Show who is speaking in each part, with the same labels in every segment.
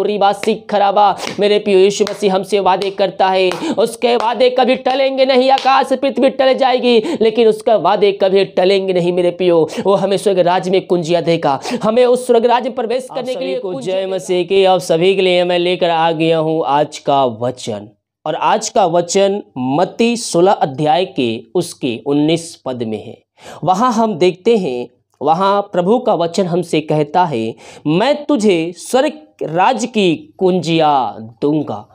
Speaker 1: रिबासी खराबा। मेरे प्रिय यीशु मसीह हमसे वादे करता है, उसके वादे कभी टलेंगे नहीं। आकाश पृथ्वी टल जाएगी लेकिन उसका वादे कभी टलेंगे नहीं मेरे प्रियो। वो हमें स्वर्ग राज्य में कुंजिया देगा, हमें उस स्वर्ग राज्य में प्रवेश करने के लिए। जय मसीह की। आप सभी के लिए मैं लेकर आ गया हूँ आज का वचन, और आज का वचन मत्ती 16 अध्याय के उसके 19 पद में है। वहाँ हम देखते हैं, वहाँ प्रभु का वचन हमसे कहता है, मैं तुझे स्वर्ग राज्य की कुंजिया दूंगा।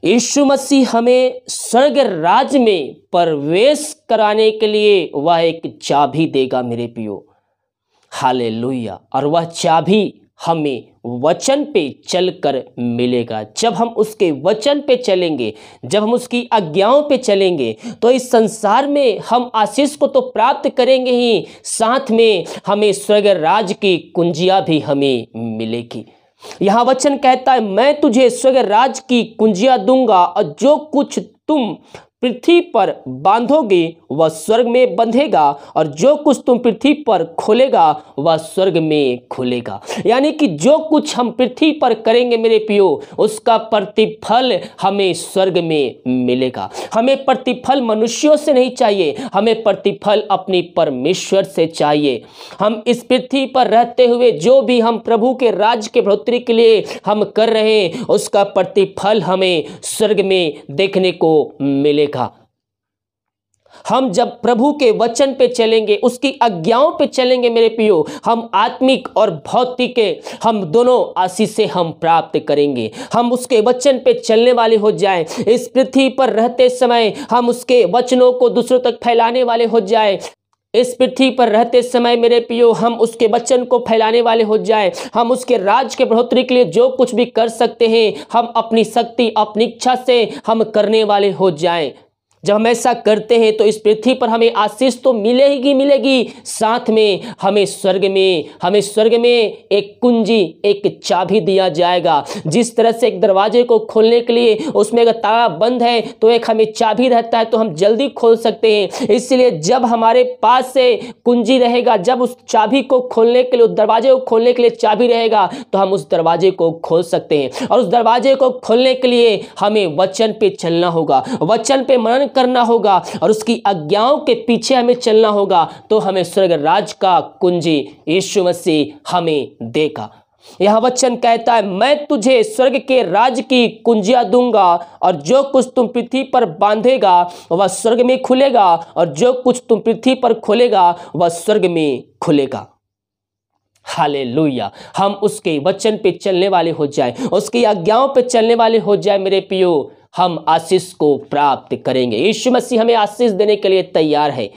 Speaker 1: यीशु मसीह हमें स्वर्ग राज्य में प्रवेश कराने के लिए वह एक चाबी देगा मेरे प्रियो। हालेलुया। और वह चाबी हमें वचन पे चलकर मिलेगा। जब हम उसके वचन पे चलेंगे, जब हम उसकी आज्ञाओं पे चलेंगे, तो इस संसार में हम आशीष को तो प्राप्त करेंगे ही, साथ में हमें स्वर्ग राज्य की कुंजिया भी हमें मिलेगी। यहाँ वचन कहता है, मैं तुझे स्वर्ग राज्य की कुंजिया दूंगा, और जो कुछ तुम पृथ्वी पर बांधोगे वह स्वर्ग में बंधेगा, और जो कुछ तुम पृथ्वी पर खोलेगा वह स्वर्ग में खुलेगा। यानी कि जो कुछ हम पृथ्वी पर करेंगे मेरे प्रियो, उसका प्रतिफल हमें स्वर्ग में मिलेगा। हमें प्रतिफल मनुष्यों से नहीं चाहिए, हमें प्रतिफल अपनी परमेश्वर से चाहिए। हम इस पृथ्वी पर रहते हुए जो भी हम प्रभु के राज्य के बढ़ोतरी के लिए हम कर रहे हैं, उसका प्रतिफल हमें स्वर्ग में देखने को मिलेगा। हम जब प्रभु के वचन पे चलेंगे, उसकी आज्ञाओं पे चलेंगे मेरे प्रियो, हम आत्मिक और भौतिक हम दोनों आशीषें हम प्राप्त करेंगे। हम उसके वचन पे चलने वाले हो जाएं। इस पृथ्वी पर रहते समय हम उसके वचनों को दूसरों तक फैलाने वाले हो जाएं। इस पृथ्वी पर रहते समय मेरे प्रियो हम उसके वचन को फैलाने वाले हो जाएं। हम उसके राज के बढ़ोतरी के लिए जो कुछ भी कर सकते हैं, हम अपनी शक्ति, अपनी इच्छा से हम करने वाले हो जाएं। जब हम ऐसा करते हैं तो इस पृथ्वी पर हमें आशीष तो मिलेगी मिलेगी, साथ में हमें स्वर्ग में एक कुंजी, एक चाबी दिया जाएगा। जिस तरह से एक दरवाजे को खोलने के लिए उसमें अगर ताला बंद है तो एक हमें चाबी रहता है तो हम जल्दी खोल सकते हैं। इसलिए जब हमारे पास से कुंजी रहेगा, जब उस चाबी को खोलने के लिए, उस दरवाजे को खोलने के लिए चाबी रहेगा, तो हम उस दरवाजे को खोल सकते हैं। और उस दरवाजे को खोलने के लिए हमें वचन पे चलना होगा, वचन पे मनन करना होगा, और उसकी आज्ञाओं के पीछे हमें चलना होगा, तो हमें स्वर्ग राज का कुंजी यीशु मसीह हमें देगा। यह वचन कहता है, मैं तुझे स्वर्ग के राज की कुंजिया दूंगा, और जो कुछ तुम पृथ्वी पर बांधेगा वह स्वर्ग में खुलेगा, और जो कुछ तुम पृथ्वी पर खोलेगा वह स्वर्ग में खुलेगा। हालेलुया। हम उसके वचन पे चलने वाले हो जाएं, उसकी आज्ञाओं पे चलने वाले हो जाएं मेरे प्रियो, हम आशीष को प्राप्त करेंगे। यीशु मसीह हमें आशीष देने के लिए तैयार है,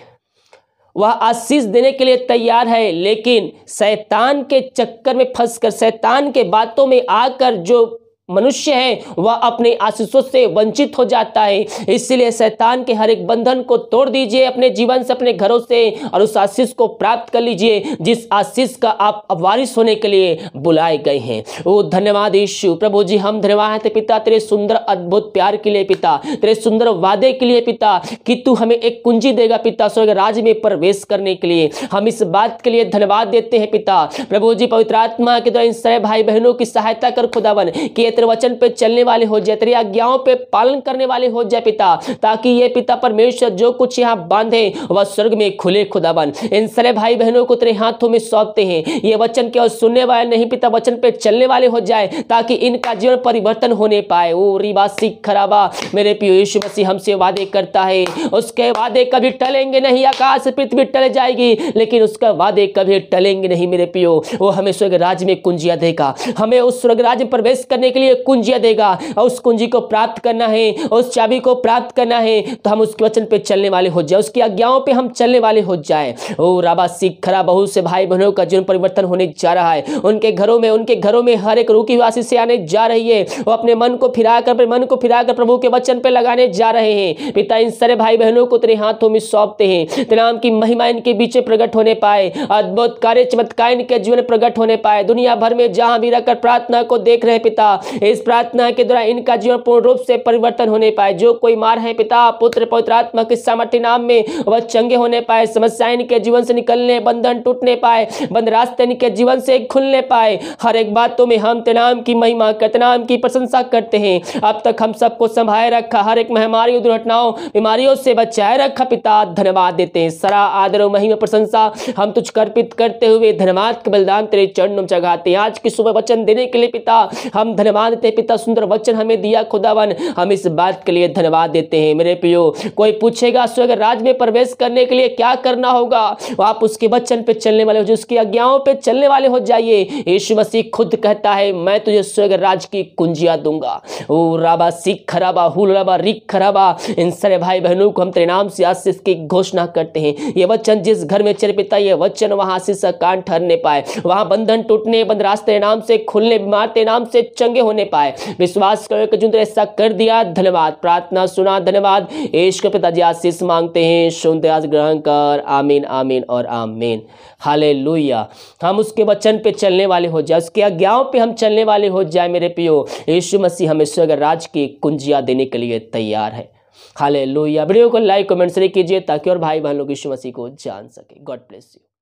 Speaker 1: वह आशीष देने के लिए तैयार है, लेकिन शैतान के चक्कर में फंसकर, शैतान के बातों में आकर जो मनुष्य है वह अपने आशीषों से वंचित हो जाता है। इसलिए शैतान के हर एक बंधन को तोड़ दीजिए अपने जीवन से, अपने घरों से, और उस आशीष को प्राप्त कर लीजिए जिस आशीष का आप वारिस होने के लिए बुलाए गए हैं। ओ धन्यवाद यीशु। प्रभु जी हम धन्यवाद है पिता तेरे सुंदर अद्भुत प्यार के लिए, पिता तेरे सुंदर वादे के लिए, पिता कि तू हमें एक कुंजी देगा पिता स्वर्ग राज्य में प्रवेश करने के लिए। हम इस बात के लिए धन्यवाद देते हैं पिता। प्रभु जी पवित्र आत्मा के द्वारा इन सारे भाई बहनों की सहायता कर खुदावन, कि तेरे वचन पे चलने वाले हो जाए, तेरी आज्ञाओं पे पालन करने वाले हो जाए पिता, ताकि ये पिता परमेश्वर जो कुछ यहाँ बांधे वह स्वर्ग में खुले खुदावन। इन सारे भाई बहनों को तेरे हाथों में सौंपते हैं। ये वचन केवल सुनने वाले नहीं पिता, वचन पे चलने वाले हो जाए, ताकि इनका जीवन परिवर्तन होने पाए। ओ रिबासी खराबा। मेरे प्रिय यीशु मसीह हमसे वादे करता है, उसके वादे कभी टलेंगे नहीं। आकाश पृथ्वी टल जाएगी लेकिन उसका वादे कभी टलेंगे नहीं मेरे प्रियो। वो हमें स्वर्ग राज्य में कुंजिया देगा, हमें उस स्वर्ग राज्य में प्रवेश करने के लिए कुंजिया देगा, और उस कुंजी को प्राप्त करना है, उस चाबी को प्राप्त करना है, तो हम उसके वचन पे चलने वाले हो जाए, उसकी आज्ञाओं पे हम चलने वाले हो जाए। ओ राबा सिखरा। बहुत से भाई बहनों का जीवन परिवर्तन होने जा रहा है, उनके घरों में हर एक रुकी हुई आशीष से आने जा रही है। वो अपने मन को फिराकर प्रभु के वचन पे लगाने जा रहे हैं। पिता इन सारे भाई बहनों को तेरे हाथों में सौंपते हैं, तेरे नाम की महिमा इनके बीच प्रकट होने पाए, अद्भुत कार्य चमत्कार इनके जीवन प्रकट होने पाए। दुनिया भर में जहां भी रहकर प्रार्थना को देख रहे पिता, इस प्रार्थना के द्वारा इनका जीवन पूर्ण रूप से परिवर्तन होने पाए। जो कोई मार है पिता, पुत्र, पवित्र आत्मा के सामर्थ्य नाम में वह चंगे होने पाए। समस्याएं इनके जीवन से निकलने, बंधन टूटने पाए, बंद रास्ते इनके जीवन से खुलने पाए। हर एक बातों में हम तेरे नाम की महिमा, तेरे नाम की प्रशंसा करते हैं। अब तक हम सबको संभाले रखा, हर एक महामारी, दुर्घटनाओं, बीमारियों से बचाए रखा पिता, धन्यवाद देते हैं। सारा आदर और महिमा प्रशंसा हम तुझ को अर्पित करते हुए धन्यवाद के बलिदान तेरे चरणों में चढ़ाते हैं। आज की सुबह वचन देने के लिए पिता हम धन्यवाद देते हैं। पिता सुंदर वचन हमें दिया खुदावन, हम इस बात के लिए धन्यवाद देते हैं। मेरे प्रियो, कोई पूछेगा स्वर्ग राज्य में प्रवेश करने के लिए क्या करना होगा, आप उसके वचन पे चलने वाले हो, जो उसकी आज्ञाओं पे चलने वाले हो जाइए। यीशु मसीह खुद कहता है मैं तुझे स्वर्ग राज्य की कुंजियां दूंगा। ओ राबा सीख खराबा हुल राबा रिक खराबा, इन सारे भाई बहनों को हम तेरे नाम से आशीष की घोषणा करते हैं। ये वचन जिस घर में चले पिता, ये वचन वहां आशीष का कान ठहरने पाए, वहां बंधन टूटने, बंद रास्ते नाम से खुलने, बीमार तेरे नाम से चंगे होने पाए। विश्वास करो कि जो ऐसा कर दिया, धन्यवाद। प्रार्थना सुना, धन्यवाद। यीशु के पिताजी आशीष मांगते हैं, सुनते आज ग्रहण कर। आमीन, आमीन और आमीन। हालेलुया। हम उसके वचन पे चलने वाले हो जाए, उसके आज्ञाओं पे हम चलने वाले हो जाए। मेरे प्रियो, यीशु मसीह हमें स्वर्ग राज्य की कुंजियां देने के लिए तैयार है। हालेलुया। वीडियो को लाइक कमेंट शेयर कीजिए ताकि और भाई बहन लोग यीशु मसीह को जान सके। God bless you.